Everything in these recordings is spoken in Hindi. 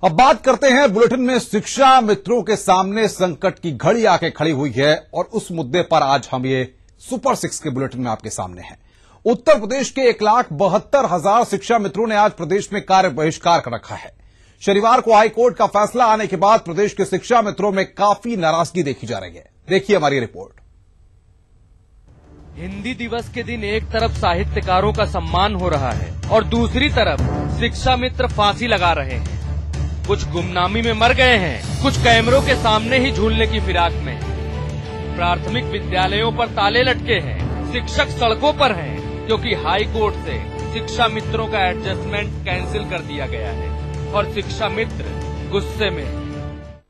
अब बात करते हैं बुलेटिन में शिक्षा मित्रों के सामने संकट की घड़ी आके खड़ी हुई है और उस मुद्दे पर आज हम ये सुपर 6 के बुलेटिन में आपके सामने हैं। उत्तर प्रदेश के 1,72,000 शिक्षा मित्रों ने आज प्रदेश में कार्य बहिष्कार कर रखा है। शनिवार को हाईकोर्ट का फैसला आने के बाद प्रदेश के शिक्षा मित्रों में काफी नाराजगी देखी जा रही है। देखिए हमारी रिपोर्ट। हिंदी दिवस के दिन एक तरफ साहित्यकारों का सम्मान हो रहा है और दूसरी तरफ शिक्षा मित्र फांसी लगा रहे हैं। कुछ गुमनामी में मर गए हैं, कुछ कैमरों के सामने ही झूलने की फिराक में। प्राथमिक विद्यालयों पर ताले लटके हैं, शिक्षक सड़कों पर हैं, क्योंकि हाई कोर्ट से शिक्षा मित्रों का एडजस्टमेंट कैंसिल कर दिया गया है और शिक्षा मित्र गुस्से में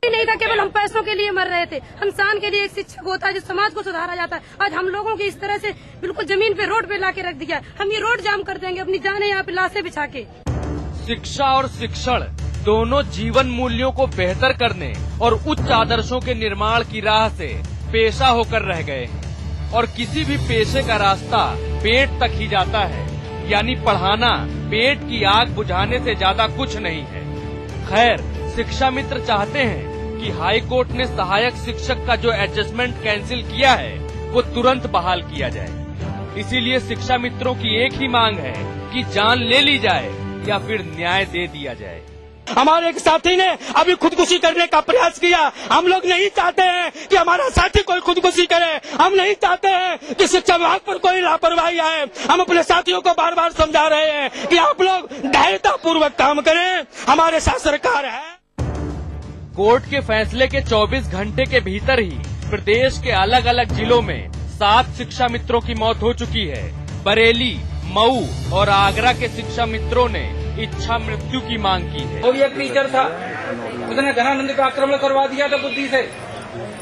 नहीं था। केवल हम पैसों के लिए मर रहे थे। इंसान के लिए एक शिक्षक होता है जो समाज को सुधारा जाता है। आज हम लोगों की इस तरह से बिल्कुल जमीन पे रोड पे लाके रख दिया। हम ये रोड जाम कर देंगे, अपनी जाने यहाँ पे लाशें बिछा के। शिक्षा और शिक्षण दोनों जीवन मूल्यों को बेहतर करने और उच्च आदर्शों के निर्माण की राह से पेशा होकर रह गए हैं और किसी भी पेशे का रास्ता पेट तक ही जाता है, यानी पढ़ाना पेट की आग बुझाने से ज्यादा कुछ नहीं है। खैर, शिक्षा मित्र चाहते हैं कि हाई कोर्ट ने सहायक शिक्षक का जो एडजस्टमेंट कैंसिल किया है वो तुरंत बहाल किया जाए। इसीलिए शिक्षा मित्रों की एक ही मांग है कि जान ले ली जाए या फिर न्याय दे दिया जाए। हमारे एक साथी ने अभी खुदकुशी करने का प्रयास किया। हम लोग नहीं चाहते हैं कि हमारा साथी कोई खुदकुशी करे। हम नहीं चाहते हैं कि शिक्षा विभाग पर कोई लापरवाही आए। हम अपने साथियों को बार बार समझा रहे हैं कि आप लोग धैर्यता पूर्वक काम करें, हमारे साथ सरकार है। कोर्ट के फैसले के 24 घंटे के भीतर ही प्रदेश के अलग अलग जिलों में 7 शिक्षा मित्रों की मौत हो चुकी है। बरेली, मऊ और आगरा के शिक्षा मित्रों ने इच्छा मृत्यु की मांग की है। वो भी एक टीचर था, उसने घनानंद पे आक्रमण करवा दिया था, बुद्धि से,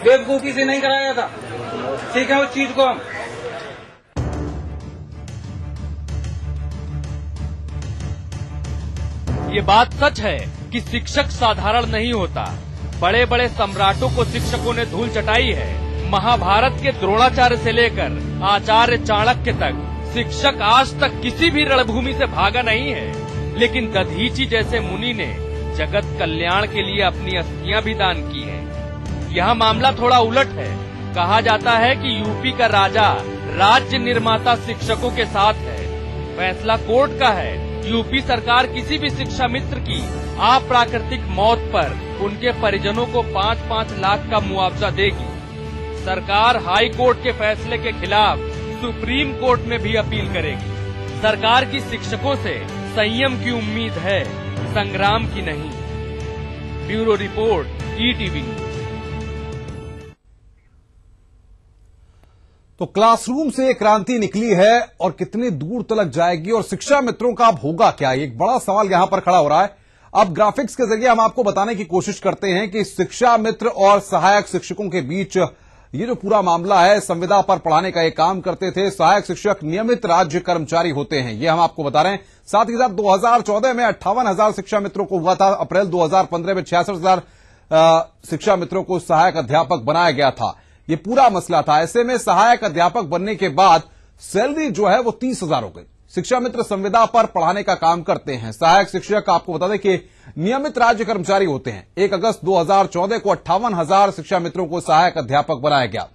बेवकूफी से नहीं कराया था। ठीक है, उस चीज को हम ये बात सच है कि शिक्षक साधारण नहीं होता। बड़े बड़े सम्राटों को शिक्षकों ने धूल चटाई है। महाभारत के द्रोणाचार्य से लेकर आचार्य चाणक्य तक शिक्षक आज तक किसी भी रणभूमि से भागा नहीं है। लेकिन दधीची जैसे मुनि ने जगत कल्याण के लिए अपनी अस्थियां भी दान की हैं। यह मामला थोड़ा उलट है। कहा जाता है कि यूपी का राजा राज्य निर्माता शिक्षकों के साथ है। फैसला कोर्ट का है। यूपी सरकार किसी भी शिक्षा मित्र की अप्राकृतिक मौत पर उनके परिजनों को 5-5 लाख का मुआवजा देगी। सरकार हाई कोर्ट के फैसले के खिलाफ सुप्रीम कोर्ट में भी अपील करेगी। सरकार की शिक्षकों से संयम की उम्मीद है, संग्राम की नहीं। Bureau report, ETV। तो क्लासरूम से क्रांति निकली है और कितनी दूर तक जाएगी और शिक्षा मित्रों का अब होगा क्या, एक बड़ा सवाल यहां पर खड़ा हो रहा है। अब ग्राफिक्स के जरिए हम आपको बताने की कोशिश करते हैं कि शिक्षा मित्र और सहायक शिक्षकों के बीच ये जो पूरा मामला है, संविदा पर पढ़ाने का ये काम करते थे। सहायक शिक्षक नियमित राज्य कर्मचारी होते हैं, ये हम आपको बता रहे हैं। साथ ही साथ 2014 में 58,000 शिक्षा मित्रों को हुआ था। अप्रैल 2015 में 66,000 शिक्षा मित्रों को सहायक अध्यापक बनाया गया था। ये पूरा मसला था। ऐसे में सहायक अध्यापक बनने के बाद सैलरी जो है वो 30,000 हो गई। शिक्षा मित्र संविदा पर पढ़ाने का काम करते हैं। सहायक शिक्षक आपको बता दें कि नियमित राज्य कर्मचारी होते हैं। 1 अगस्त 2014 को 58,000 शिक्षा मित्रों को सहायक अध्यापक बनाया गया।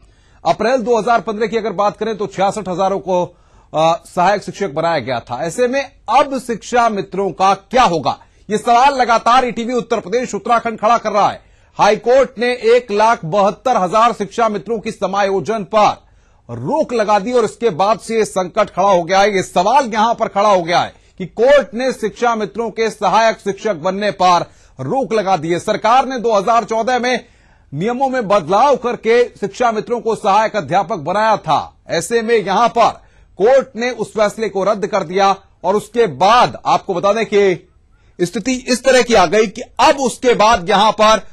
अप्रैल 2015 की अगर बात करें तो 66,000 को सहायक शिक्षक बनाया गया था। ऐसे में अब शिक्षा मित्रों का क्या होगा, ये सवाल लगातार ETV उत्तर प्रदेश उत्तराखंड खड़ा कर रहा है। हाईकोर्ट ने 1,72,000 शिक्षा मित्रों की समायोजन पर रोक लगा दी और इसके बाद से ये संकट खड़ा हो गया है। ये सवाल यहां पर खड़ा हो गया है कि कोर्ट ने शिक्षा मित्रों के सहायक शिक्षक बनने पर रोक लगा दी है। सरकार ने 2014 में नियमों में बदलाव करके शिक्षा मित्रों को सहायक अध्यापक बनाया था। ऐसे में यहां पर कोर्ट ने उस फैसले को रद्द कर दिया और उसके बाद आपको बता दें कि स्थिति इस तरह की आ गई कि अब उसके बाद यहां पर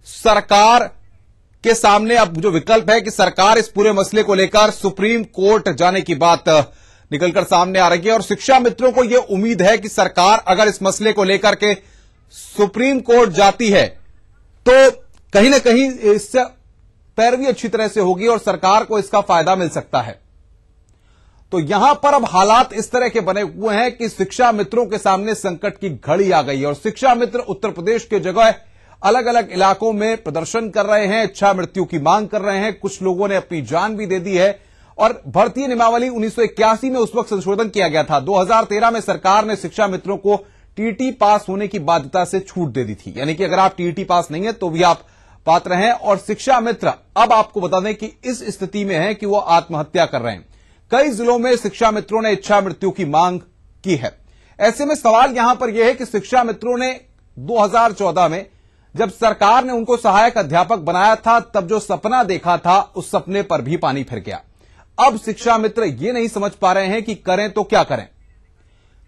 सरकार के सामने अब जो विकल्प है कि सरकार इस पूरे मसले को लेकर सुप्रीम कोर्ट जाने की बात निकलकर सामने आ रही है। और शिक्षा मित्रों को यह उम्मीद है कि सरकार अगर इस मसले को लेकर के सुप्रीम कोर्ट जाती है तो कहीं ना कहीं इससे पैरवी अच्छी तरह से होगी और सरकार को इसका फायदा मिल सकता है। तो यहां पर अब हालात इस तरह के बने हुए हैं कि शिक्षा मित्रों के सामने संकट की घड़ी आ गई है और शिक्षा मित्र उत्तर प्रदेश के जगह अलग अलग इलाकों में प्रदर्शन कर रहे हैं, इच्छा मृत्यु की मांग कर रहे हैं। कुछ लोगों ने अपनी जान भी दे दी है और भर्ती नियमावली 1981 में उस वक्त संशोधन किया गया था। 2013 में सरकार ने शिक्षा मित्रों को टीईटी पास होने की बाध्यता से छूट दे दी थी, यानी कि अगर आप टीईटी पास नहीं है तो भी आप पात्र हैं। और शिक्षा मित्र अब आपको बता दें कि इस स्थिति में है कि वो आत्महत्या कर रहे हैं। कई जिलों में शिक्षा मित्रों ने इच्छा मृत्यु की मांग की है। ऐसे में सवाल यहां पर यह है कि शिक्षा मित्रों ने 2014 में जब सरकार ने उनको सहायक अध्यापक बनाया था, तब जो सपना देखा था उस सपने पर भी पानी फिर गया। अब शिक्षा मित्र ये नहीं समझ पा रहे हैं कि करें तो क्या करें।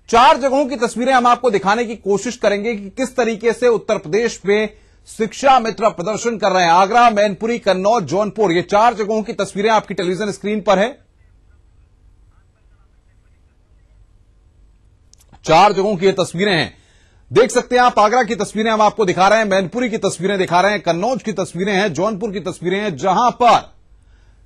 4 जगहों की तस्वीरें हम आपको दिखाने की कोशिश करेंगे कि किस तरीके से उत्तर प्रदेश में शिक्षा मित्र प्रदर्शन कर रहे हैं। आगरा, मैनपुरी, कन्नौज, जौनपुर, ये 4 जगहों की तस्वीरें आपकी टेलीविजन स्क्रीन पर है। 4 जगहों की ये तस्वीरें हैं, देख सकते हैं आप। आगरा की तस्वीरें हम आपको दिखा रहे हैं, मैनपुरी की तस्वीरें दिखा रहे हैं, कन्नौज की तस्वीरें हैं, जौनपुर की तस्वीरें हैं, जहां पर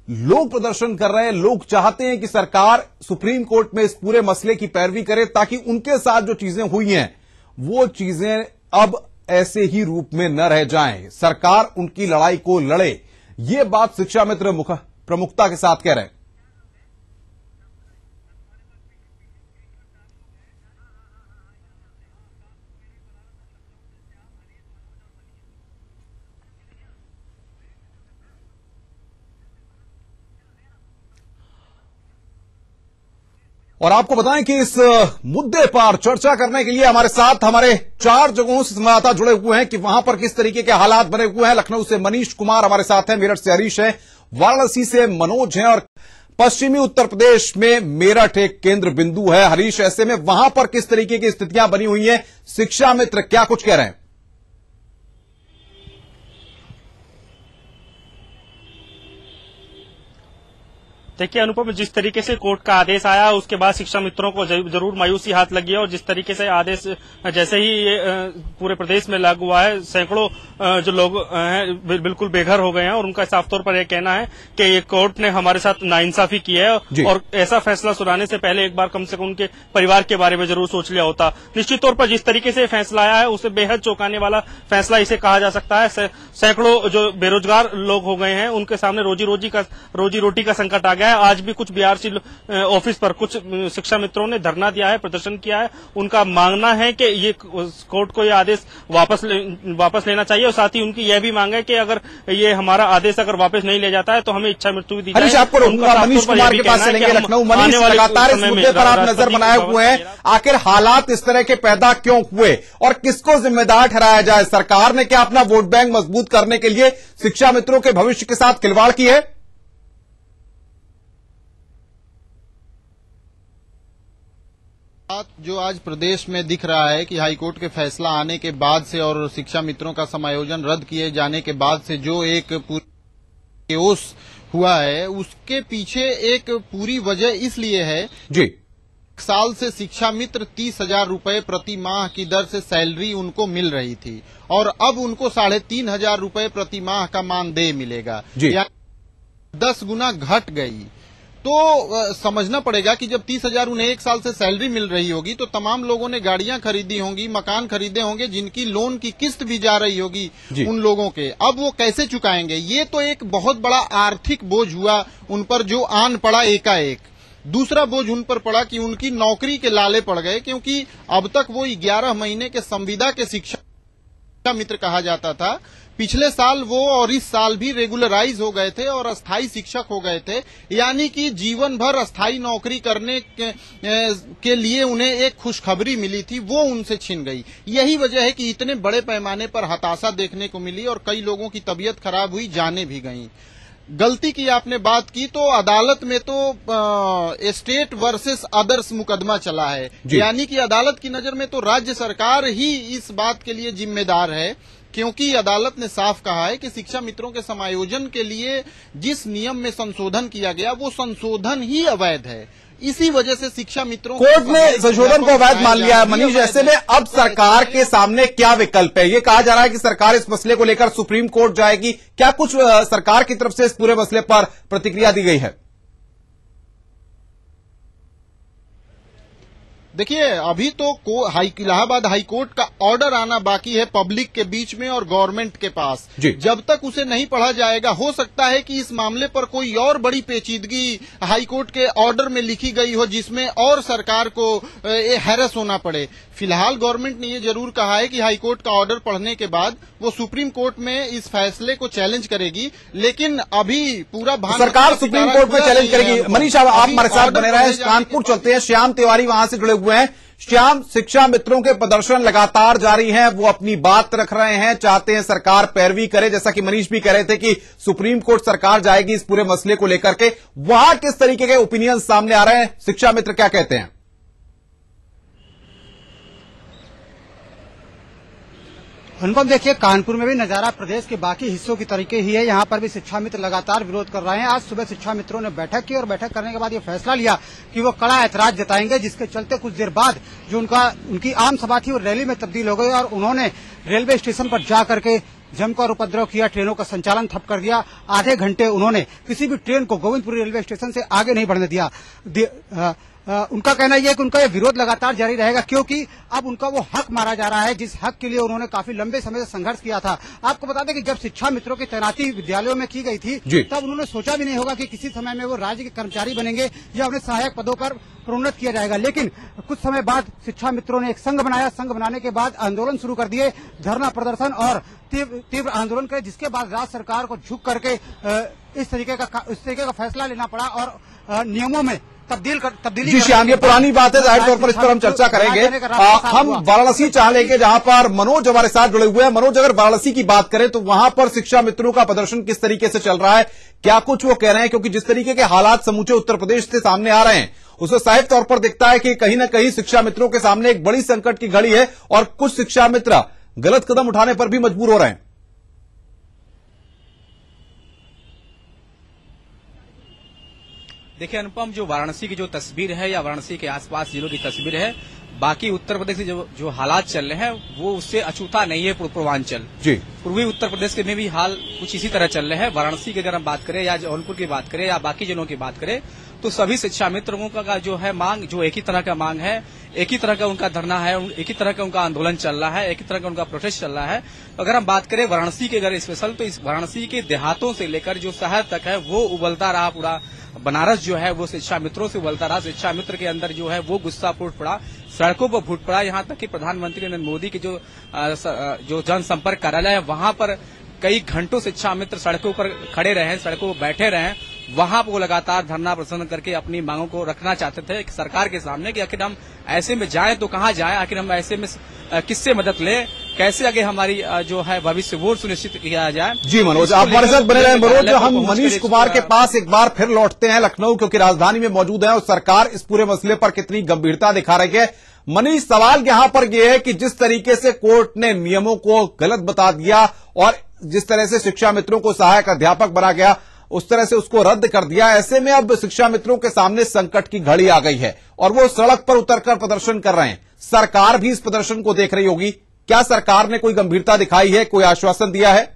लोग प्रदर्शन कर रहे हैं। लोग चाहते हैं कि सरकार सुप्रीम कोर्ट में इस पूरे मसले की पैरवी करे ताकि उनके साथ जो चीजें हुई हैं वो चीजें अब ऐसे ही रूप में न रह जाएं, सरकार उनकी लड़ाई को लड़े। ये बात शिक्षा मित्र प्रमुखता के साथ कह रहे हैं। और आपको बताएं कि इस मुद्दे पर चर्चा करने के लिए हमारे साथ हमारे 4 जगहों से संवाददाता जुड़े हुए हैं कि वहां पर किस तरीके के हालात बने हुए हैं। लखनऊ से मनीष कुमार हमारे साथ हैं, मेरठ से हरीश है, वाराणसी से मनोज है और पश्चिमी उत्तर प्रदेश में मेरठ एक केंद्र बिंदु है। हरीश, ऐसे में वहां पर किस तरीके की स्थितियां बनी हुई हैं, शिक्षा मित्र क्या कुछ कह रहे हैं? देखिए अनुपम, जिस तरीके से कोर्ट का आदेश आया उसके बाद शिक्षा मित्रों को जरूर मायूसी हाथ लगी है और जिस तरीके से आदेश जैसे ही ये पूरे प्रदेश में लागू हुआ है, सैकड़ों जो लोग हैं बिल्कुल बेघर हो गए हैं और उनका साफ तौर पर यह कहना है कि ये कोर्ट ने हमारे साथ नाइंसाफी की है और ऐसा फैसला सुनाने से पहले एक बार कम से कम उनके परिवार के बारे में जरूर सोच लिया होता। निश्चित तौर पर जिस तरीके से फैसला आया है उसे बेहद चौंकाने वाला फैसला इसे कहा जा सकता है। सैकड़ों जो बेरोजगार लोग हो गए हैं उनके सामने रोजी रोटी का संकट आ गया। आज भी कुछ बीआरसी ऑफिस पर कुछ शिक्षा मित्रों ने धरना दिया है, प्रदर्शन किया है। उनका मांगना है कि ये कोर्ट को ये आदेश वापस लेना चाहिए और साथ ही उनकी यह भी मांग है कि अगर ये हमारा आदेश अगर वापस नहीं ले जाता है तो हमें इच्छा मृत्यु दी जाए। आपको मनीष कुमार के पास चलेंगे। लखनऊ, मनीष, लगातार इस मुद्दे पर आप नजर बनाए हुए हैं, आखिर हालात इस तरह के पैदा क्यों हुए और किसको जिम्मेदार ठहराया जाए? सरकार ने क्या अपना वोट बैंक मजबूत करने के लिए शिक्षा मित्रों के भविष्य के साथ खिलवाड़ की है? जो आज प्रदेश में दिख रहा है कि हाईकोर्ट के फैसला आने के बाद से और शिक्षा मित्रों का समायोजन रद्द किए जाने के बाद से जो एक पूरी केओस हुआ है, उसके पीछे एक पूरी वजह इसलिए है जी, साल से शिक्षा मित्र 30,000 रुपए प्रति माह की दर से सैलरी उनको मिल रही थी और अब उनको 3,500 रुपए प्रति माह का मानदेय मिलेगा, यानी 10 गुना घट गई। तो समझना पड़ेगा कि जब 30,000 उन्हें एक साल से सैलरी मिल रही होगी तो तमाम लोगों ने गाड़ियां खरीदी होंगी, मकान खरीदे होंगे, जिनकी लोन की किस्त भी जा रही होगी उन लोगों के, अब वो कैसे चुकाएंगे? ये तो एक बहुत बड़ा आर्थिक बोझ हुआ उन पर जो आन पड़ा एकाएक। दूसरा बोझ उन पर पड़ा कि उनकी नौकरी के लाले पड़ गए, क्योंकि अब तक वो 11 महीने के संविदा के शिक्षा मित्र कहा जाता था। पिछले साल वो और इस साल भी रेगुलराइज हो गए थे और अस्थायी शिक्षक हो गए थे, यानी कि जीवन भर अस्थायी नौकरी करने के लिए उन्हें एक खुशखबरी मिली थी, वो उनसे छिन गई। यही वजह है कि इतने बड़े पैमाने पर हताशा देखने को मिली और कई लोगों की तबीयत खराब हुई, जाने भी गई। गलती की आपने बात की तो अदालत में तो स्टेट वर्सेस अदर्स मुकदमा चला है, यानी कि अदालत की नजर में तो राज्य सरकार ही इस बात के लिए जिम्मेदार है, क्योंकि अदालत ने साफ कहा है कि शिक्षा मित्रों के समायोजन के लिए जिस नियम में संशोधन किया गया वो संशोधन ही अवैध है। इसी वजह से शिक्षा मित्रों कोर्ट ने संशोधन को अवैध मान लिया है। मनीष, ऐसे में अब सरकार के सामने क्या विकल्प है? ये कहा जा रहा है कि सरकार इस मसले को लेकर सुप्रीम कोर्ट जाएगी, क्या कुछ सरकार की तरफ से इस पूरे मसले पर प्रतिक्रिया दी गई है? देखिए, अभी तो इलाहाबाद हाईकोर्ट का ऑर्डर आना बाकी है पब्लिक के बीच में और गवर्नमेंट के पास। जब तक उसे नहीं पढ़ा जाएगा, हो सकता है कि इस मामले पर कोई और बड़ी पेचीदगी हाईकोर्ट के ऑर्डर में लिखी गई हो, जिसमें और सरकार को हैरस होना पड़े। फिलहाल गवर्नमेंट ने ये जरूर कहा है कि हाईकोर्ट का ऑर्डर पढ़ने के बाद वो सुप्रीम कोर्ट में इस फैसले को चैलेंज करेगी, लेकिन अभी पूरा सरकार सुप्रीम कोर्ट में चैलेंज करेगी। मनीष, आप हमारे साथ बने रहे। कानपुर चलते हैं, श्याम तिवारी वहां से जुड़े हुए हैं। श्याम, शिक्षा मित्रों के प्रदर्शन लगातार जारी हैं, वो अपनी बात रख रहे हैं, चाहते हैं सरकार पैरवी करे, जैसा कि मनीष भी कह रहे थे कि सुप्रीम कोर्ट सरकार जाएगी इस पूरे मसले को लेकर के। वहां किस तरीके के ओपिनियन सामने आ रहे हैं, शिक्षा मित्र क्या कहते हैं? अनुपम, देखिए, कानपुर में भी नजारा प्रदेश के बाकी हिस्सों की तरीके ही है। यहाँ पर भी शिक्षा मित्र लगातार विरोध कर रहे हैं। आज सुबह शिक्षा मित्रों ने बैठक की और बैठक करने के बाद ये फैसला लिया कि वो कड़ा ऐतराज जताएंगे, जिसके चलते कुछ देर बाद जो उनकी आम सभा थी वो रैली में तब्दील हो गई और उन्होंने रेलवे स्टेशन पर जा करके जमकर उपद्रव किया, ट्रेनों का संचालन ठप कर दिया। आधे घंटे उन्होंने किसी भी ट्रेन को गोविंदपुरी रेलवे स्टेशन से आगे नहीं बढ़ने दिया। उनका कहना यह है कि उनका ये विरोध लगातार जारी रहेगा, क्योंकि अब उनका वो हक मारा जा रहा है जिस हक के लिए उन्होंने काफी लंबे समय से संघर्ष किया था। आपको बता दें कि जब शिक्षा मित्रों की तैनाती विद्यालयों में की गई थी, तब उन्होंने सोचा भी नहीं होगा कि किसी समय में वो राज्य के कर्मचारी बनेंगे या उन्हें सहायक पदों पर प्रोन्नत किया जाएगा। लेकिन कुछ समय बाद शिक्षा मित्रों ने एक संघ बनाया। संघ बनाने के बाद आंदोलन शुरू कर दिए, धरना प्रदर्शन और तीव्र आंदोलन करे, जिसके बाद राज्य सरकार को झुक करके इस तरीके का फैसला लेना पड़ा और नियमों में तब्दीली। जी श्याम, ये पुरानी बात है, जाहिर तौर पर इस पर हम चर्चा करेंगे। हम वाराणसी चाह लेंगे, जहां पर मनोज हमारे साथ जुड़े हुए हैं। मनोज, अगर वाराणसी की बात करें तो वहां पर शिक्षा मित्रों का प्रदर्शन किस तरीके से चल रहा है, क्या कुछ वो कह रहे हैं? क्योंकि जिस तरीके के हालात समूचे उत्तर प्रदेश से सामने आ रहे हैं, उससे साफ तौर पर दिखता है कि कहीं न कहीं शिक्षा मित्रों के सामने एक बड़ी संकट की घड़ी है और कुछ शिक्षा मित्र गलत कदम उठाने पर भी मजबूर हो रहे हैं। देखिए अनुपम, जो वाराणसी की जो तस्वीर है या वाराणसी के आसपास जिलों की तस्वीर है, बाकी उत्तर प्रदेश के जो हालात चल रहे हैं वो उससे अछूता नहीं है। पूर्वांचल जी, पूर्वी उत्तर प्रदेश के में भी हाल कुछ इसी तरह चल रहे हैं। वाराणसी की अगर हम बात करें या जौनपुर की बात करें या बाकी जिलों की बात करें, तो सभी शिक्षा मित्रों का जो है मांग, जो एक ही तरह का मांग है, एक ही तरह का उनका धरना है, एक ही तरह का उनका आंदोलन चल रहा है, एक ही तरह का उनका प्रोटेस्ट चल रहा है। अगर हम बात करें वाराणसी के अगर स्पेशल, तो इस वाराणसी के देहातों से लेकर जो शहर तक है वो उबलता रहा। पूरा बनारस जो है वो शिक्षा मित्रों से उबलता रहा। शिक्षा मित्र के अंदर जो है वो गुस्सा फूट पड़ा, सड़कों पर फूट पड़ा। यहाँ तक कि प्रधानमंत्री नरेंद्र मोदी के जो जनसंपर्क कार्यालय है वहां पर कई घंटों शिक्षा मित्र सड़कों पर खड़े रहे, सड़कों पर बैठे रहे। वहां पर वो लगातार धरना प्रदर्शन करके अपनी मांगों को रखना चाहते थे सरकार के सामने कि आखिर हम ऐसे में जाएं तो कहां जाएं, आखिर हम ऐसे में किससे मदद लें, कैसे आगे हमारी जो है भविष्य वो सुनिश्चित किया जाए। जी मनोज, आप हमारे साथ बने रहे। मनोज, हम मनीष कुमार के पास एक बार फिर लौटते हैं लखनऊ, क्योंकि राजधानी में मौजूद है और सरकार इस पूरे मसले पर कितनी गंभीरता दिखा रही है। मनीष, सवाल यहां पर यह है कि जिस तरीके से कोर्ट ने नियमों को गलत बता दिया और जिस तरह से शिक्षा मित्रों को सहायक अध्यापक बना गया, उस तरह से उसको रद्द कर दिया। ऐसे में अब शिक्षा मित्रों के सामने संकट की घड़ी आ गई है और वो सड़क पर उतरकर प्रदर्शन कर रहे हैं। सरकार भी इस प्रदर्शन को देख रही होगी। क्या सरकार ने कोई गंभीरता दिखाई है, कोई आश्वासन दिया है?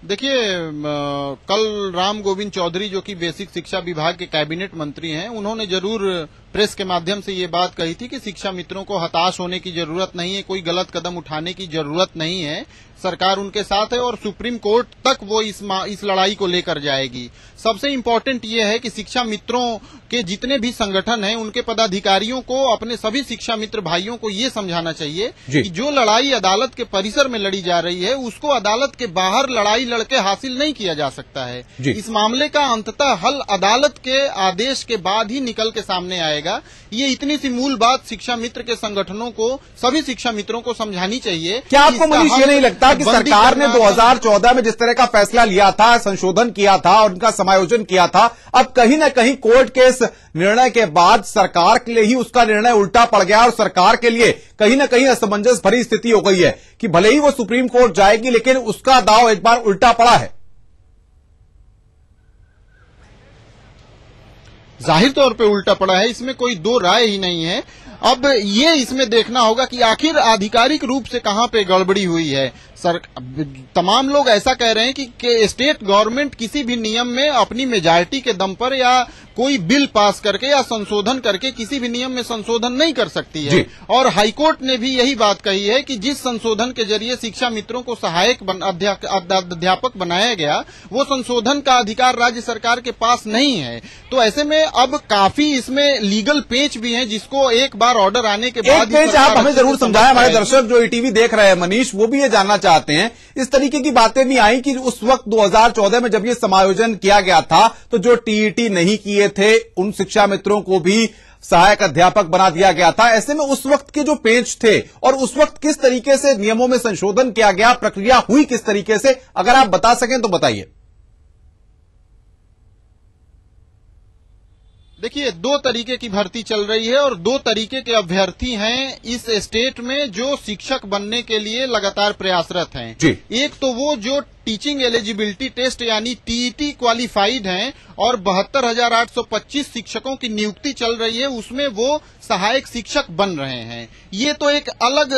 देखिए, कल राम गोविंद चौधरी जो कि बेसिक शिक्षा विभाग के कैबिनेट मंत्री हैं, उन्होंने जरूर प्रेस के माध्यम से ये बात कही थी कि शिक्षा मित्रों को हताश होने की जरूरत नहीं है, कोई गलत कदम उठाने की जरूरत नहीं है, सरकार उनके साथ है और सुप्रीम कोर्ट तक वो इस लड़ाई को लेकर जाएगी। सबसे इम्पोर्टेंट ये है कि शिक्षा मित्रों के जितने भी संगठन हैं उनके पदाधिकारियों को, अपने सभी शिक्षा मित्र भाइयों को ये समझाना चाहिए कि जो लड़ाई अदालत के परिसर में लड़ी जा रही है उसको अदालत के बाहर लड़ाई लड़के हासिल नहीं किया जा सकता है। इस मामले का अंततः हल अदालत के आदेश के बाद ही निकल के सामने आएगा। ये इतनी सी मूल बात शिक्षा मित्र के संगठनों को, सभी शिक्षा मित्रों को समझानी चाहिए। क्या आपको मनीष ये नहीं लगता कि सरकार ने 2014 में जिस तरह का फैसला लिया था, संशोधन किया था और उनका समायोजन किया था, अब कहीं न कहीं कोर्ट के इस निर्णय के बाद सरकार के लिए ही उसका निर्णय उल्टा पड़ गया और सरकार के लिए कहीं न कहीं असमंजस भरी स्थिति हो गई है कि भले ही वो सुप्रीम कोर्ट जाएगी लेकिन उसका दांव एक बार उल्टा पड़ा है? जाहिर तौर पे उल्टा पड़ा है, इसमें कोई दो राय ही नहीं है। अब ये इसमें देखना होगा कि आखिर आधिकारिक रूप से कहां पे गड़बड़ी हुई है। तमाम लोग ऐसा कह रहे हैं कि स्टेट गवर्नमेंट किसी भी नियम में अपनी मेजॉरिटी के दम पर या कोई बिल पास करके या संशोधन करके किसी भी नियम में संशोधन नहीं कर सकती है। और हाईकोर्ट ने भी यही बात कही है कि जिस संशोधन के जरिए शिक्षा मित्रों को सहायक अध्यापक बनाया गया, वो संशोधन का अधिकार राज्य सरकार के पास नहीं है। तो ऐसे में अब काफी इसमें लीगल पेच भी है, जिसको एक बार ऑर्डर आने के बाद पेच आप हमें जरूर समझाएं। हमारे दर्शक जो ईटीवी देख रहे हैं मनीष, वो भी ये जानना चाहते हैं, इस तरीके की बातें भी आई कि उस वक्त 2014 में जब ये समायोजन किया गया था तो जो टीईटी नहीं किए थे उन शिक्षा मित्रों को भी सहायक अध्यापक बना दिया गया था। ऐसे में उस वक्त के जो पेच थे और उस वक्त किस तरीके से नियमों में संशोधन किया गया, प्रक्रिया हुई किस तरीके से, अगर आप बता सकें तो बताइए। देखिए, दो तरीके की भर्ती चल रही है और दो तरीके के अभ्यर्थी हैं इस स्टेट में जो शिक्षक बनने के लिए लगातार प्रयासरत हैं। एक तो वो जो टीचिंग एलिजिबिलिटी टेस्ट यानी टीईटी क्वालिफाइड हैं और 72,825 शिक्षकों की नियुक्ति चल रही है, उसमें वो सहायक शिक्षक बन रहे हैं। ये तो एक अलग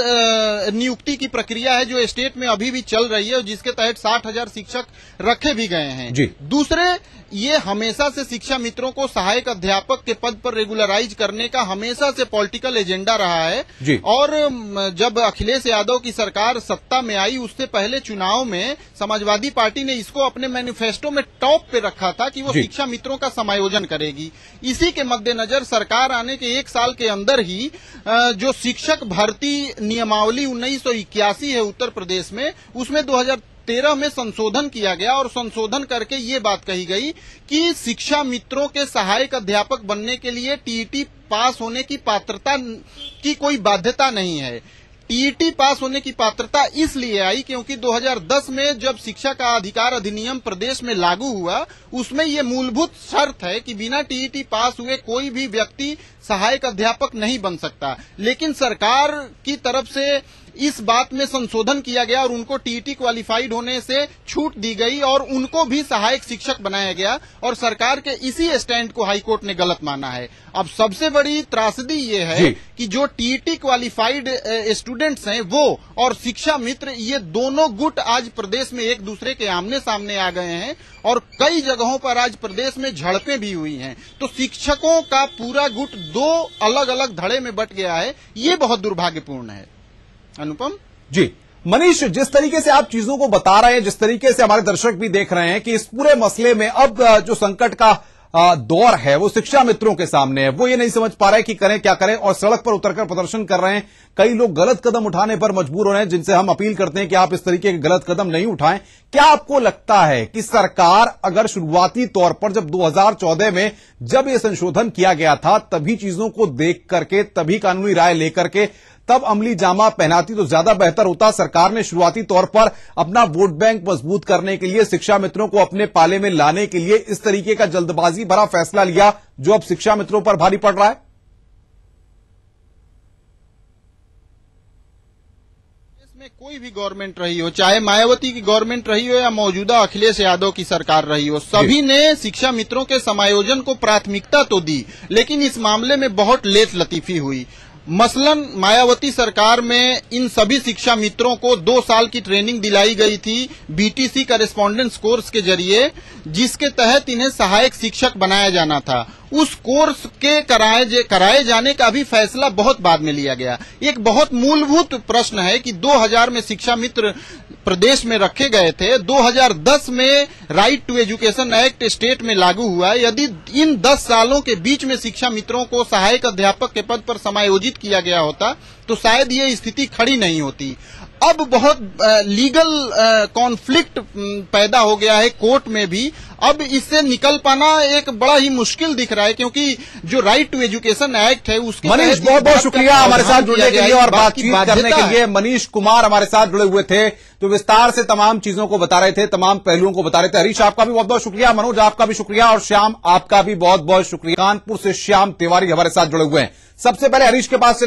नियुक्ति की प्रक्रिया है जो स्टेट में अभी भी चल रही है और जिसके तहत 60,000 शिक्षक रखे भी गए हैं। दूसरे, ये हमेशा से शिक्षा मित्रों को सहायक अध्यापक के पद पर रेगुलराइज करने का हमेशा से पॉलिटिकल एजेंडा रहा है। और जब अखिलेश यादव की सरकार सत्ता में आई, उससे पहले चुनाव में समाजवादी पार्टी ने इसको अपने मैनिफेस्टो में टॉप पे रखा था कि वो शिक्षा मित्रों का समायोजन करेगी। इसी के मद्देनजर सरकार आने के एक साल के अंदर ही जो शिक्षक भर्ती नियमावली 1981 है उत्तर प्रदेश में, उसमें 2013 में संशोधन किया गया और संशोधन करके ये बात कही गई कि शिक्षा मित्रों के सहायक अध्यापक बनने के लिए टीईटी पास होने की पात्रता की कोई बाध्यता नहीं है। टीईटी पास होने की पात्रता इसलिए आई क्योंकि 2010 में जब शिक्षा का अधिकार अधिनियम प्रदेश में लागू हुआ, उसमें ये मूलभूत शर्त है कि बिना टीईटी पास हुए कोई भी व्यक्ति सहायक अध्यापक नहीं बन सकता। लेकिन सरकार की तरफ से इस बात में संशोधन किया गया और उनको टीईटी क्वालिफाइड होने से छूट दी गई और उनको भी सहायक शिक्षक बनाया गया और सरकार के इसी स्टैंड को हाईकोर्ट ने गलत माना है। अब सबसे बड़ी त्रासदी ये है कि जो टीईटी क्वालिफाइड स्टूडेंट्स हैं वो और शिक्षा मित्र, ये दोनों गुट आज प्रदेश में एक दूसरे के आमने सामने आ गए हैं और कई जगहों पर आज प्रदेश में झड़पें भी हुई हैं। तो शिक्षकों का पूरा गुट दो अलग अलग धड़े में बट गया है। ये बहुत दुर्भाग्यपूर्ण है। अनुपम जी, मनीष, जिस तरीके से आप चीजों को बता रहे हैं, जिस तरीके से हमारे दर्शक भी देख रहे हैं कि इस पूरे मसले में अब जो संकट का दौर है वो शिक्षा मित्रों के सामने है, वो ये नहीं समझ पा रहे कि करें क्या करें और सड़क पर उतरकर प्रदर्शन कर रहे हैं। कई लोग गलत कदम उठाने पर मजबूर हो रहे हैं, जिनसे हम अपील करते हैं कि आप इस तरीके के गलत कदम नहीं उठाएं। क्या आपको लगता है कि सरकार अगर शुरुआती तौर पर जब 2014 में जब ये संशोधन किया गया था तभी चीजों को देख करके, तभी कानूनी राय लेकर के तब अमली जामा पहनाती तो ज्यादा बेहतर होता? सरकार ने शुरुआती तौर पर अपना वोट बैंक मजबूत करने के लिए, शिक्षा मित्रों को अपने पाले में लाने के लिए इस तरीके का जल्दबाजी भरा फैसला लिया जो अब शिक्षा मित्रों पर भारी पड़ रहा है। इसमें कोई भी गवर्नमेंट रही हो, चाहे मायावती की गवर्नमेंट रही हो या मौजूदा अखिलेश यादव की सरकार रही हो, सभी ने शिक्षा मित्रों के समायोजन को प्राथमिकता तो दी, लेकिन इस मामले में बहुत लेट लतीफी हुई। मसलन मायावती सरकार में इन सभी शिक्षा मित्रों को 2 साल की ट्रेनिंग दिलाई गई थी बीटीसी करेस्पॉन्डेंस कोर्स के जरिए, जिसके तहत इन्हें सहायक शिक्षक बनाया जाना था। उस कोर्स के कराए जाने का भी फैसला बहुत बाद में लिया गया। एक बहुत मूलभूत प्रश्न है कि 2000 में शिक्षा मित्र प्रदेश में रखे गए थे, 2010 में right to education act state में लागू हुआ। यदि इन 10 सालों के बीच में शिक्षा मित्रों को सहायक अध्यापक के पद पर समायोजित किया गया होता तो शायद ये स्थिति खड़ी नहीं होती। अब बहुत लीगल कॉन्फ्लिक्ट पैदा हो गया है कोर्ट में भी। अब इससे निकल पाना एक बड़ा ही मुश्किल दिख रहा है क्योंकि जो राइट टू एजुकेशन एक्ट है उसके मनीष, बहुत बहुत शुक्रिया हमारे साथ जुड़ने के लिए और बातचीत करने के लिए। मनीष कुमार हमारे साथ जुड़े हुए थे, तो विस्तार से तमाम चीजों को बता रहे थे, तमाम पहलुओं को बता रहे थे। हरीश, आपका भी बहुत बहुत शुक्रिया, मनोज आपका भी शुक्रिया और श्याम आपका भी बहुत बहुत शुक्रिया। कानपुर से श्याम तिवारी हमारे साथ जुड़े हुए हैं। सबसे पहले हरीश के पास